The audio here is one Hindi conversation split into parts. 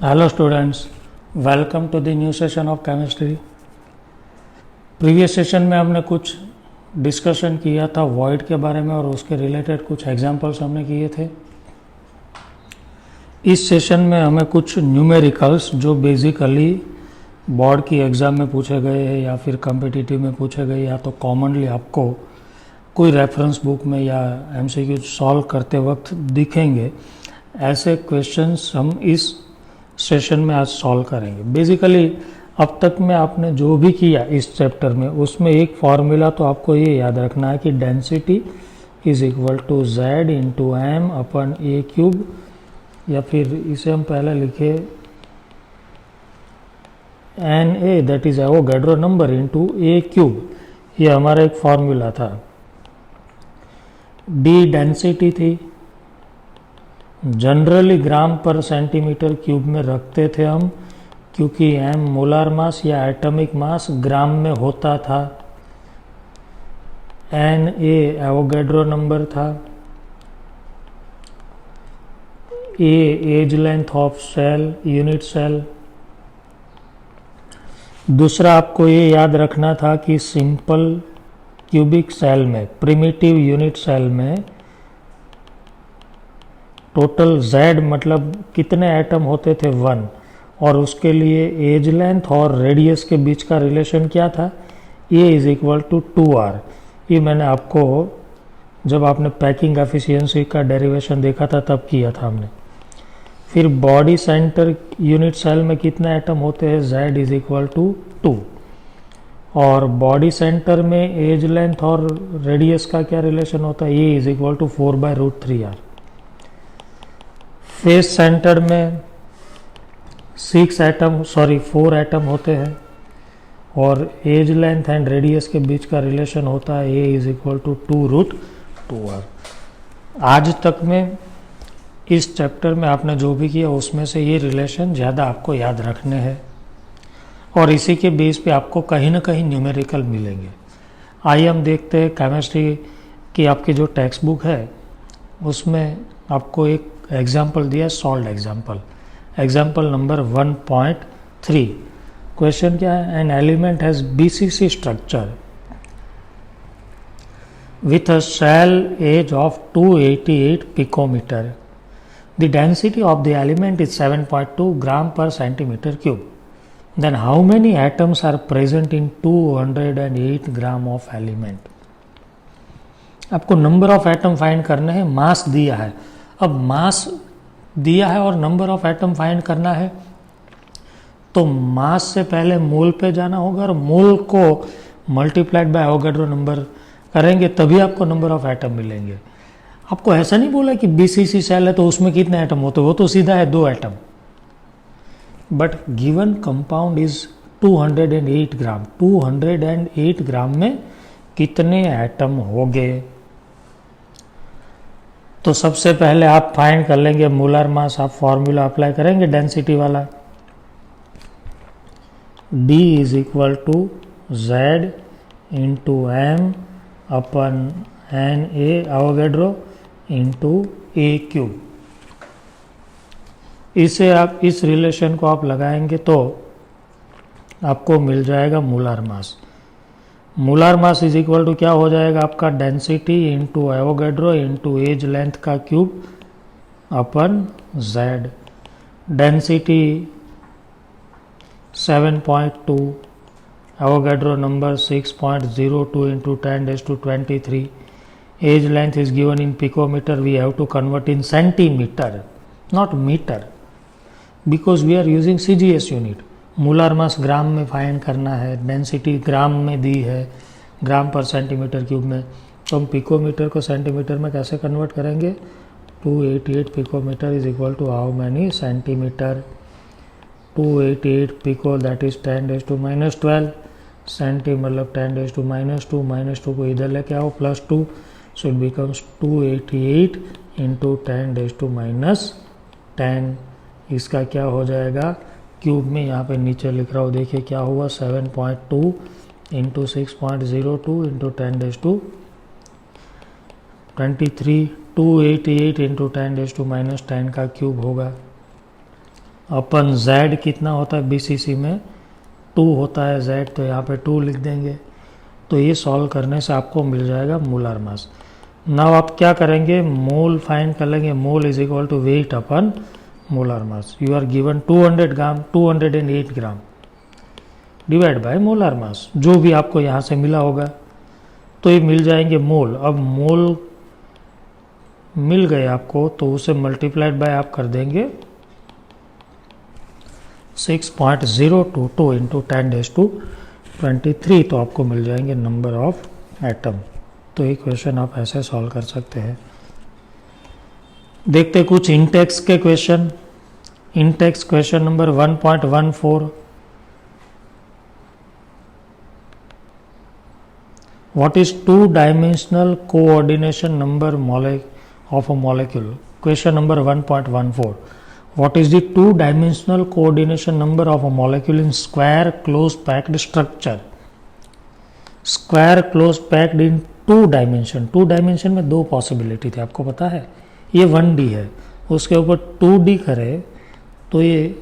Hello students, welcome to the new session of chemistry. Previous session में हमने कुछ डिस्कशन किया था वॉइड के बारे में और उसके रिलेटेड कुछ एग्जांपल्स हमने किए थे। इस सेशन में हमें कुछ न्यूमेरिकल्स जो बेसिकली बोर्ड की एग्ज़ाम में पूछे गए हैं या फिर कॉम्पिटिटिव में पूछे गए या तो कॉमनली आपको कोई रेफरेंस बुक में या एमसीक्यू सॉल्व करते वक्त दिखेंगे, ऐसे क्वेश्चंस हम इस सेशन में आज सॉल्व करेंगे। बेसिकली अब तक में आपने जो भी किया इस चैप्टर में उसमें एक फॉर्मूला तो आपको ये याद रखना है कि density is equal to Z into M upon a cube, या फिर इसे हम पहले लिखे N A that is Avogadro number into a cube. ये हमारा एक फॉर्मूला था। डी डेंसिटी थी, जनरली ग्राम पर सेंटीमीटर क्यूब में रखते थे हम, क्योंकि एम मोलार मास या एटॉमिक मास ग्राम में होता था। एन ए एवोगैड्रो नंबर था। A edge length of cell, unit cell. दूसरा आपको ये याद रखना था कि सिंपल क्यूबिक सेल में, प्रिमिटिव यूनिट सेल में टोटल Z मतलब कितने एटम होते थे 1, और उसके लिए एज लेंथ और रेडियस के बीच का रिलेशन क्या था, A is equal to 2R। ये मैंने आपको जब आपने पैकिंग एफिशिएंसी का डेरिवेशन देखा था तब किया था हमने। फिर बॉडी सेंटर यूनिट सेल में कितने एटम होते हैं, Z इज इक्वल टू 2, और बॉडी सेंटर में एज लेंथ और रेडियस का क्या रिलेशन होता है, A is equal to 4/√3R। Face centre में 4 एटम होते हैं और एज लेंथ एंड रेडियस के बीच का रिलेशन होता है A is equal to 2√2R। आज तक में इस चैप्टर में आपने जो भी किया उसमें से ये रिलेशन ज़्यादा आपको याद रखने हैं और इसी के बेस पे आपको कहीं ना कहीं न्यूमेरिकल मिलेंगे। आइए हम देखते हैं केमिस्ट्री की आपकी जो टेक्स्ट बुक है उसमें आपको एक एग्जाम्पल दिया, सॉल्व एग्जाम्पल नंबर 1.3। क्वेश्चन क्या है, an element has BCC structure with a shell age of 288 picometer. The density of the element is 7.2 gram per centimeter cube. Then how many atoms are present in 208 gram of element? आपको नंबर ऑफ एटम फाइंड करने हैं, मास दिया है। अब मास दिया है और नंबर ऑफ एटम फाइंड करना है तो मास से पहले मोल पे जाना होगा और मोल को मल्टीप्लाइड बाय एवोगैड्रो नंबर करेंगे तभी आपको नंबर ऑफ एटम मिलेंगे। आपको ऐसा नहीं बोला कि BCC सेल है तो उसमें कितने एटम होते, वो तो सीधा है 2 atom. But given compound is 208 ग्राम। 208 ग्राम में कितने एटम होंगे? तो सबसे पहले आप फाइंड कर लेंगे मोलर मास। आप फॉर्मूला अप्लाई करेंगे डेंसिटी वाला, D is equal to Z into M upon N A Avogadro into a cube. इसे आप इस रिलेशन को आप लगाएंगे तो आपको मिल जाएगा molar mass. Molar mass is equal to क्या हो जाएगा आपका, density into Avogadro into edge length का cube upon Z। Density 7.2, Avogadro number 6.02 into 10⁻23। Edge length is given in picometre, we have to convert in centimetre not metre because we are using CGS unit. Molar mass gram में फाइंड करना है, डेंसिटी ग्राम में दी है, ग्राम पर सेंटीमीटर क्यूब में, तो हम पिकोमीटर को सेंटीमीटर में कैसे कन्वर्ट करेंगे। 288 picometre is equal to how many centimetre. 288 pico that is 10⁻12, centi मतलब 10⁻2, -2 को इधर लेके आओ +2, सो इट बिकम्स 288 इंटू 10⁻10। इसका क्या हो जाएगा क्यूब में, यहाँ पे नीचे लिख रहा हूँ, देखिए क्या हुआ, 7.2 इंटू 6.02 इंटू 10⁻23, 288 इंटू 10⁻10 का क्यूब होगा। अपन Z कितना होता है BCC में 2 होता है Z, तो यहाँ पे 2 लिख देंगे। तो ये सॉल्व करने से आपको मिल जाएगा मोलर मास। नाउ आप क्या करेंगे, मोल फाइंड कर लेंगे। Mole is equal to weight upon molar mass. You are given 200 gram, 208 gram divide by molar mass, जो भी आपको यहाँ से मिला होगा तो ये मिल जाएंगे मोल। अब मोल मिल गए आपको तो उसे मल्टीप्लाइड बाय आप कर देंगे 6.022 इंटू 10⁻23, तो आपको मिल जाएंगे नंबर ऑफ एटम। तो ये क्वेश्चन आप ऐसे सॉल्व कर सकते हैं। देखते कुछ इंटेक्स के question. Intex question number 1.14, what is two-dimensional coordination number of a molecule? Question number 1.14, what is the two-dimensional coordination number of a molecule in square close packed structure? Square close packed in 2 dimension। 2 dimension में 2 पॉसिबिलिटी थे, आपको पता है। ये 1D है, उसके ऊपर 2D करे तो ये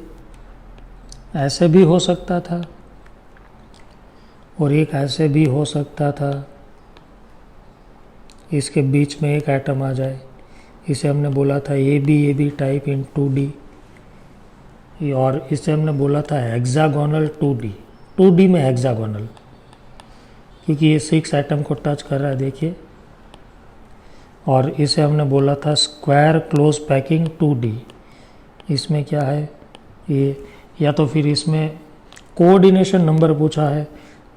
ऐसे भी हो सकता था और एक ऐसे भी हो सकता था। इसके बीच में एक एटम आ जाए, इसे हमने बोला था A B type in 2D, और इसे हमने बोला था हेक्सागोनल 2D। 2D में हेक्सागोनल, क्योंकि ये 6 एटम को टच कर रहा है, देखिए। और इसे हमने बोला था स्क्वायर क्लोज पैकिंग 2D। इसमें क्या है ये, या तो फिर इसमें कोऑर्डिनेशन नंबर पूछा है,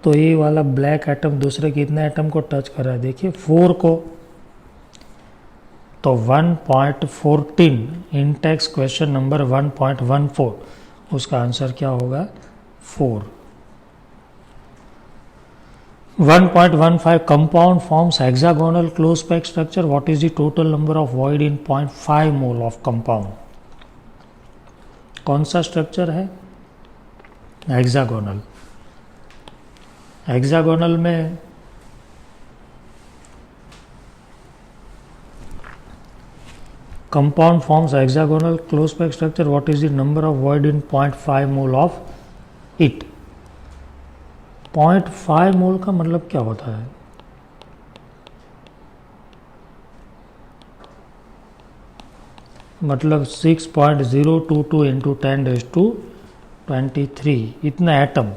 तो ये वाला ब्लैक एटम दूसरे कितने एटम को टच कर रहा है, देखिए 4 को। तो 1.14 इंटेक्स क्वेश्चन नंबर 1.14, उसका आंसर क्या होगा 4। 1.15 compound forms hexagonal close packed structure. What is the total number of void in 0.5 mole of compound? कौन सा स्ट्रक्चर है, हेक्सागोनल। हेक्सागोनल में compound forms hexagonal close packed structure. What is the number of void in 0.5 mole of it? 0.5 मोल का मतलब क्या होता है, मतलब 6.022 इंटू 10⁻23 इतना atom,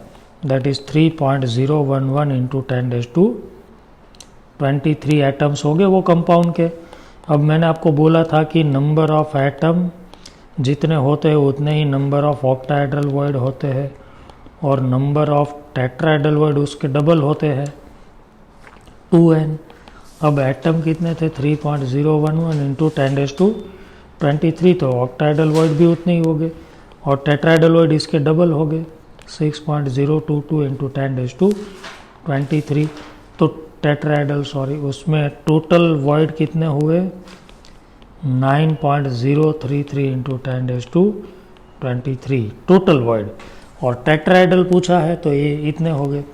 that is 3.011 into 10⁻23 atoms हो गए वो कंपाउंड के। अब मैंने आपको बोला था कि नंबर ऑफ एटम जितने होते हैं उतने ही नंबर ऑफ ऑक्टाहेड्रल वॉइड होते हैं, और नंबर ऑफ टेट्राहेड्रल वॉइड उसके डबल होते हैं 2n। अब एटम कितने थे 3.011 इंटू 10⁻23, तो ऑक्टाहेड्रल वॉइड भी उतने ही हो गए, और टेट्राहेड्रल वॉइड इसके डबल हो गए 6.022 इंटू 10⁻23। तो टेट्राहेड्रल उसमें टोटल वॉइड कितने हुए 9.033 इंटू 10⁻23 टोटल वॉइड, और टेट्राहेड्रल पूछा है तो ये इतने हो गए।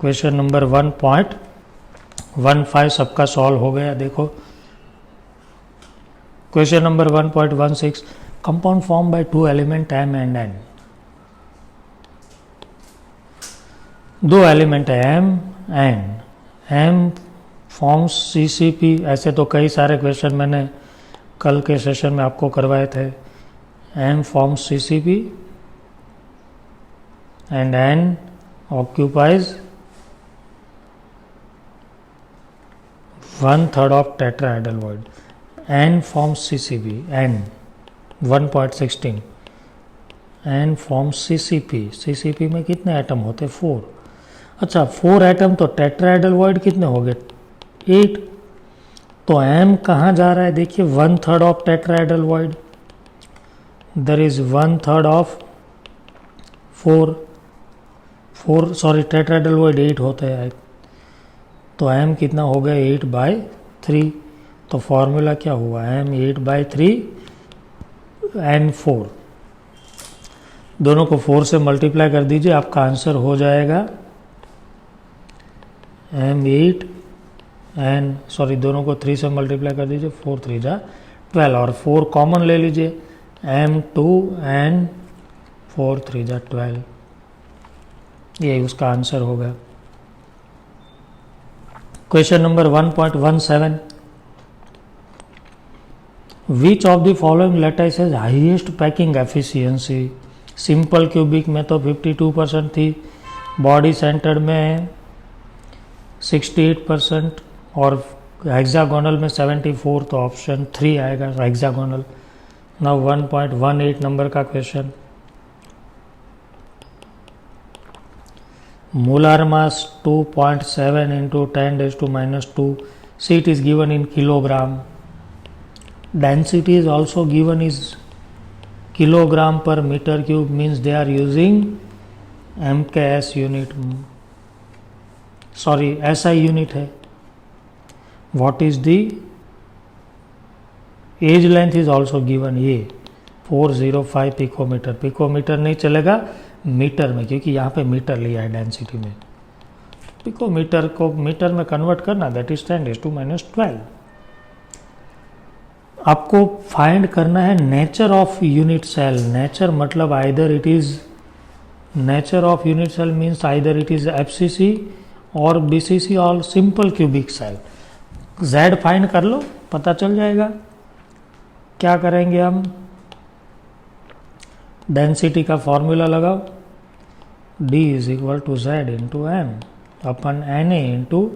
क्वेश्चन नंबर 1.15 सबका सॉल्व हो गया। देखो question number 1.16, compound form by 2 element M and N। 2 element है M N, M forms CCP। ऐसे तो कई सारे क्वेश्चन मैंने कल के सेशन में आपको करवाए थे। M forms CCP and N occupies 1/3 of tetrahedral void. N forms CCP, N 1.16, N forms CCP। CCP में कितने एटम होते 4। अच्छा 4 एटम, तो टेट्राहेड्रल वॉइड कितने हो गए 8। तो M कहाँ जा रहा है, देखिए 1/3 of tetrahedral void, there is 1/3 of 4 tetrahedral void 8 होते हैं, तो M कितना हो गया 8/3। तो फॉर्मूला क्या हुआ M 8/3 N 4, दोनों को 4 से मल्टीप्लाई कर दीजिए, आपका आंसर हो जाएगा M 8 N दोनों को 3 से मल्टीप्लाई कर दीजिए, 4 3 जा 12, और 4 कॉमन ले लीजिए, m2n 4 3 12, ये उसका आंसर होगा। Question number 1.17, which of the following lattice has highest packing efficiency? Simple cubic में तो 52% थी, बॉडी सेंटर्ड में 68% और हेक्सागोनल में 74, तो ऑप्शन 3 आएगा हेक्सागोनल। नाउ 1.18 नंबर का question, molar mass 2.7 into 10⁻², C is given in kilogram, density is also given is kilogram per meter cube, means they are using MKS unit, sorry SI unit है। what is the edge length is also given, ये 405 पिकोमीटर, पिकोमीटर नहीं चलेगा मीटर में, क्योंकि यहाँ पे मीटर लिया है डेंसिटी में, पिकोमीटर को मीटर में कन्वर्ट करना, दैट इज 10⁻²। आपको फाइंड करना है nature of unit cell. Nature मतलब either it is, nature of unit cell means either it is FCC और बीसीसी और simple cubic cell. Z find कर लो, पता चल जाएगा। क्या करेंगे हम, डेंसिटी का फॉर्मूला लगाओ, D is equal to Z into M upon N A into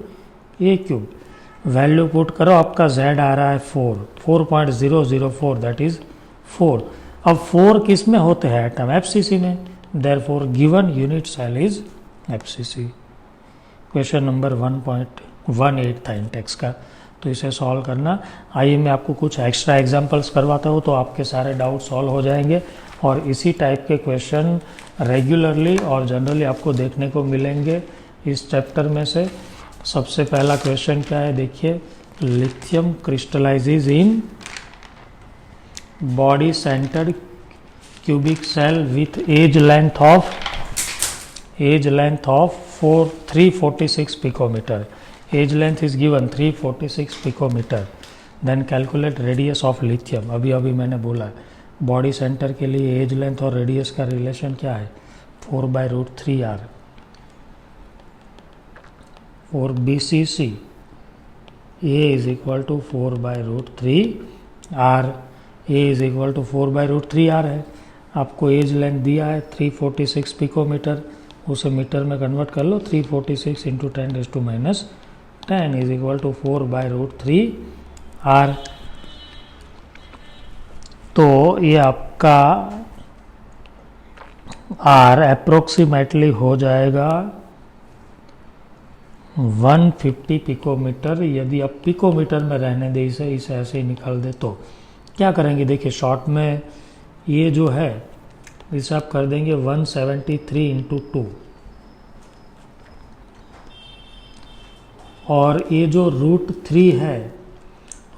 a cube. Value put करो, आपका Z आ रहा है 4.004, दैट इज 4। अब 4 किस में होते हैं एटम, एफसीसी में, therefore given unit cell is FCC. Question number 1.18 था इंटेक्स का, तो इसे सॉल्व करना। आइए मैं आपको कुछ एक्स्ट्रा एग्जांपल्स करवाता हूँ, तो आपके सारे डाउट सॉल्व हो जाएंगे और इसी टाइप के क्वेश्चन रेगुलरली और जनरली आपको देखने को मिलेंगे इस चैप्टर में से। सबसे पहला क्वेश्चन क्या है, देखिए, lithium crystallizes in body centred cubic cell with edge length of 346 picometre. Edge length is given 346 picometre. Then calculate radius of lithium. अभी मैंने बोला बॉडी सेंटर के लिए एज लेंथ और रेडियस का रिलेशन क्या है, 4/√3r। For BCC A is equal to 4/√3r, A is equal to 4/√3r है। आपको एज लेंथ दिया है 346 पिकोमीटर, उसे मीटर में कन्वर्ट कर लो, 346 into 10⁻10 is equal to 4/√3r। तो ये आपका R अप्रोक्सीमेटली हो जाएगा 150 पिकोमीटर। यदि आप पिकोमीटर में रहने दे, इसे ऐसे ही निकाल दे तो क्या करेंगे, देखिए शॉर्ट में ये जो है इसे आप कर देंगे 173 इंटू 2, और ये जो √3 है,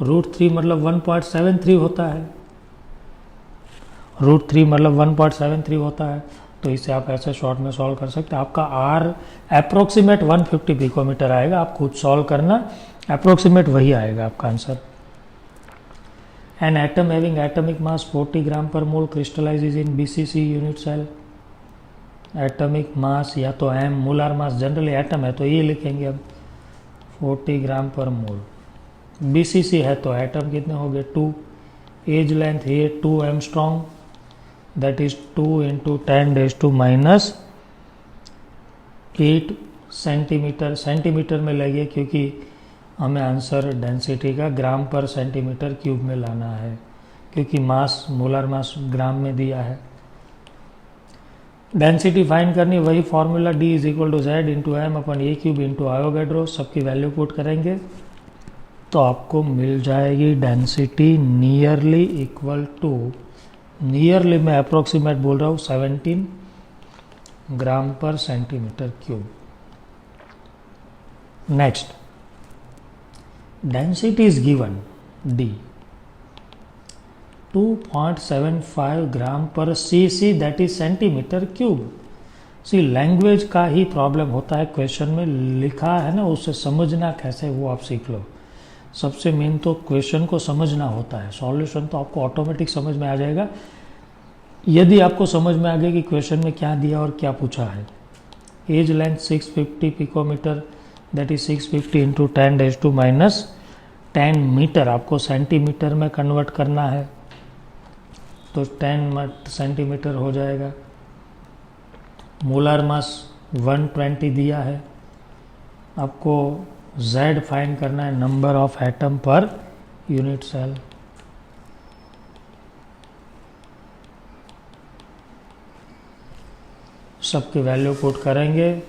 √3 मतलब 1.73 होता है, √3 मतलब 1.73 होता है। तो इसे आप ऐसे शॉर्ट में सॉल्व कर सकते हैं। आपका R अप्रोक्सीमेट 150 पिकोमीटर आएगा, आप खुद सॉल्व करना, अप्रोक्सीमेट वही आएगा आपका answer. An atom having atomic mass 40 gram per mole crystallizes in BCC unit cell. Atomic mass या तो m, molar mass generally atom है तो ये लिखेंगे हम 40 ग्राम पर मोल। BCC है तो एटम कितने हो गए 2। एज लेंथ है 2 angstrom, that is 2 into 10⁻8 centimetre. Centimetre में लगे क्योंकि हमें आंसर डेंसिटी का ग्राम पर सेंटीमीटर क्यूब में लाना है, क्योंकि मास, मोलर मास ग्राम में दिया है। डेंसिटी फाइंड करनी, वही formula D is equal to Z into M upon a cube into Avogadro. सबकी वैल्यू पुट करेंगे तो आपको मिल जाएगी density nearly equal to, nearly मैं अप्रोक्सीमेट बोल रहा हूँ, 17 ग्राम पर centimetre cube. Next, density is given D 2.75 gram पर cc, that is centimetre cube. C language का ही प्रॉब्लम होता है, क्वेश्चन में लिखा है ना, उससे समझना कैसे वो आप सीख लो। सबसे मेन तो क्वेश्चन को समझना होता है, सॉल्यूशन तो आपको ऑटोमेटिक समझ में आ जाएगा यदि आपको समझ में आ गया कि क्वेश्चन में क्या दिया और क्या पूछा है। Edge length 650 picometre, that is 650 into 10⁻⁻10 metre, आपको सेंटीमीटर में कन्वर्ट करना है तो 10 सेंटीमीटर हो जाएगा। मोलर मास 120 दिया है, आपको Z फाइंड करना है, number of atom per unit cell. सबकी वैल्यू पुट करेंगे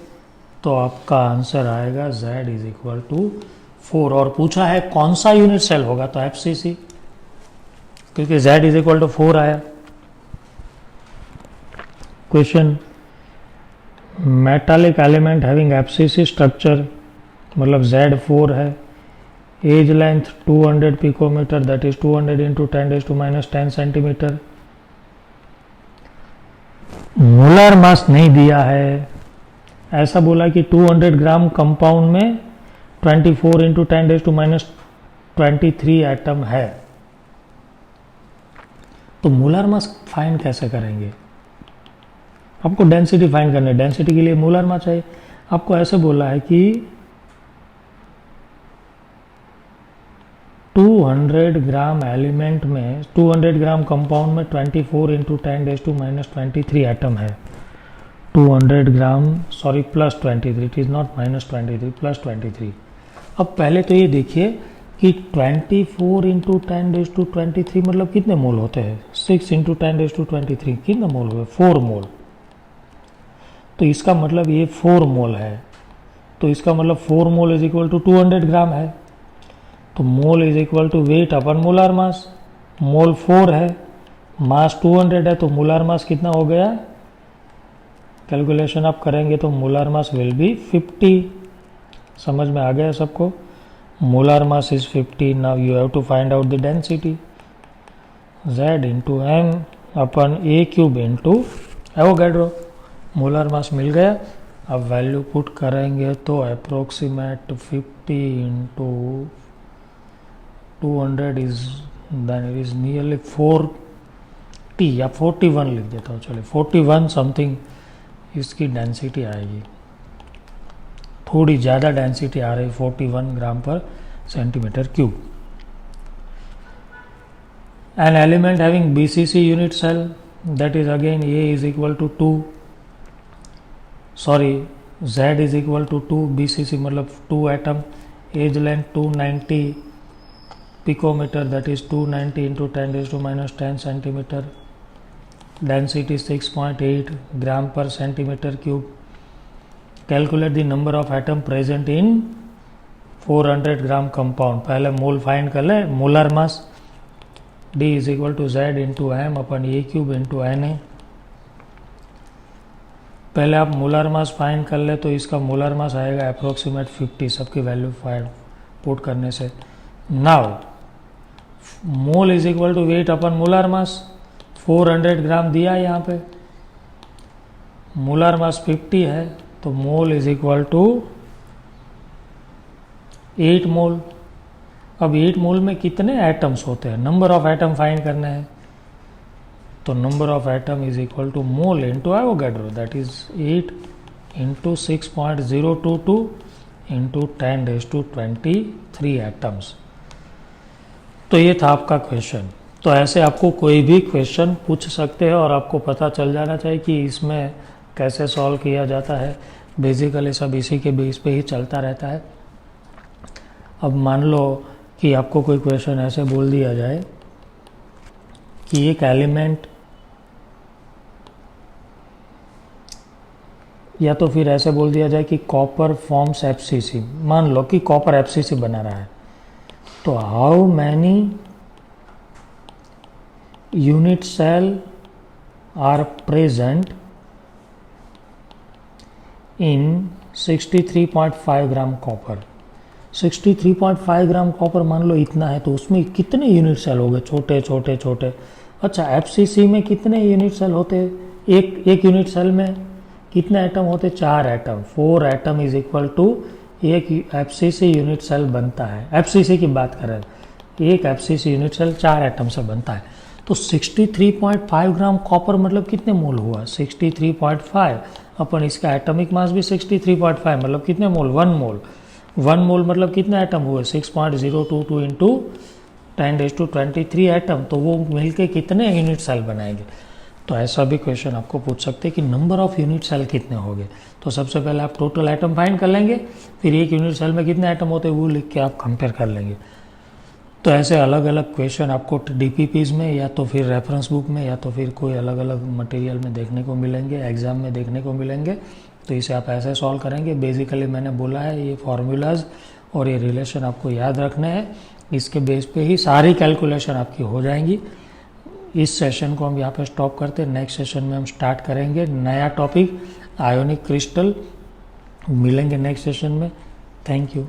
तो आपका आंसर आएगा Z इज इक्वल टू 4। और पूछा है कौन सा यूनिट सेल होगा, तो FCC, क्योंकि Z इज इक्वल टू 4 आया। Question, metallic element having FCC structure, मतलब Z4 है, edge length 200 picometre, that is 200 into 10⁻⁻10 centimetre. Molar mass नहीं दिया है, ऐसा बोला कि 200 ग्राम कंपाउंड में 24 इंटू 10⁻23 एटम है। तो मोलर मास फाइंड कैसे करेंगे? आपको डेंसिटी फाइंड करनी है, डेंसिटी के लिए मोलर मास चाहिए। आपको ऐसे बोला है कि 200 ग्राम एलिमेंट में, 200 ग्राम कंपाउंड में 24 इंटू 10⁻23 एटम है। 200 gram, sorry plus 23, it is not -23, plus 23। अब पहले तो ये देखिए कि 24 इंटू 10⁻23 मतलब कितने मोल होते हैं? 6 इंटू 10⁻23 कितने मोल हुए? 4 मोल। तो इसका मतलब ये 4 मोल है, तो इसका मतलब 4 mole is equal to 200 gram है। तो mole is equal to weight upon molar mass. Mole 4 है, मास 200 है, तो मोलर मास कितना हो गया? कैलकुलेशन आप करेंगे तो मोलर मास विल बी 50। समझ में आ गया सबको? Molar mass is 50। Now you have to find out the density. Z into M upon a cube into Avogadro. Molar mass मिल गया। अब वैल्यू पुट करेंगे तो approximate 50 into 200 is then it is nearly 40 या 41 लिख देता हूँ, चलिए 41 समथिंग इसकी डेंसिटी आएगी। थोड़ी ज़्यादा डेंसिटी आ रही, 41 ग्राम पर centimetre cube. An element having BCC unit cell, that is again A is equal to 2, sorry Z is equal to 2, BCC मतलब 2 atom, edge length 290 picometre, that is 290 into 10⁻⁻10 centimetre, density 6.8 gram पर centimetre cube. Calculate the number of atom present in 400 gram compound. पहले मोल फाइंड कर ले, molar mass D is equal to Z into M upon a cube into NA। पहले आप मोलर मास फाइंड कर ले तो इसका मोलर मास आएगा अप्रोक्सीमेट 50, सबकी वैल्यू फाइंड पुट करने से। Now mole is equal to weight upon molar mass, 400 gram दिया है यहाँ पे, मोलर मास 50 है, तो mole is equal to 8 mole. अब 8 मोल में कितने एटम्स होते हैं? नंबर ऑफ एटम फाइंड करने हैं, तो number of atom is equal to mole into Avogadro, that is 8 into 6.022 into 10⁻23 atoms. तो ये था आपका क्वेश्चन। तो ऐसे आपको कोई भी क्वेश्चन पूछ सकते हैं और आपको पता चल जाना चाहिए कि इसमें कैसे सॉल्व किया जाता है। बेसिकली सब इसी के बेस पे ही चलता रहता है। अब मान लो कि आपको कोई क्वेश्चन ऐसे बोल दिया जाए कि एक एलिमेंट, या तो फिर ऐसे बोल दिया जाए कि कॉपर फॉर्म्स FCC। मान लो कि कॉपर FCC बना रहा है, तो how many unit cell are present in 63.5 gram copper. 63.5 gram copper मान लो इतना है, तो उसमें कितने यूनिट सेल हो गए? छोटे छोटे छोटे। अच्छा, FCC में कितने यूनिट सेल होते? एक यूनिट सेल में कितने एटम होते? 4 atom. 4 atom is equal to एक एफसीसी यूनिट सेल बनता है, एफसीसी की बात कर रहे हैं, एक एफसीसी यूनिट सेल 4 एटम से बनता है। तो 63.5 ग्राम कॉपर मतलब कितने मोल हुआ, 63.5 अपन इसका एटॉमिक मास भी 63.5 मतलब कितने मोल, 1 मोल। 1 मोल मतलब कितने एटम हुए, 6.022 इंटू 10⁻23 एटम, तो वो मिलके कितने यूनिट सेल बनाएंगे। तो ऐसा भी क्वेश्चन आपको पूछ सकते हैं कि नंबर ऑफ यूनिट सेल कितने होंगे। तो सबसे पहले आप टोटल एटम फाइंड कर लेंगे, फिर एक यूनिट सेल में कितने एटम होते हैं वो लिख के आप कंपेयर कर लेंगे। तो ऐसे अलग अलग क्वेश्चन आपको डीपीपीज में या तो फिर रेफरेंस बुक में या तो फिर कोई अलग अलग मटेरियल में देखने को मिलेंगे, एग्जाम में देखने को मिलेंगे। तो इसे आप ऐसे सॉल्व करेंगे। बेसिकली मैंने बोला है ये फार्मूलाज और ये रिलेशन आपको याद रखने हैं, इसके बेस पे ही सारी कैलकुलेशन आपकी हो जाएंगी। इस सेशन को हम यहाँ पे स्टॉप करते हैं, नेक्स्ट सेशन में हम स्टार्ट करेंगे नया टॉपिक आयोनिक क्रिस्टल। मिलेंगे नेक्स्ट सेशन में। Thank you.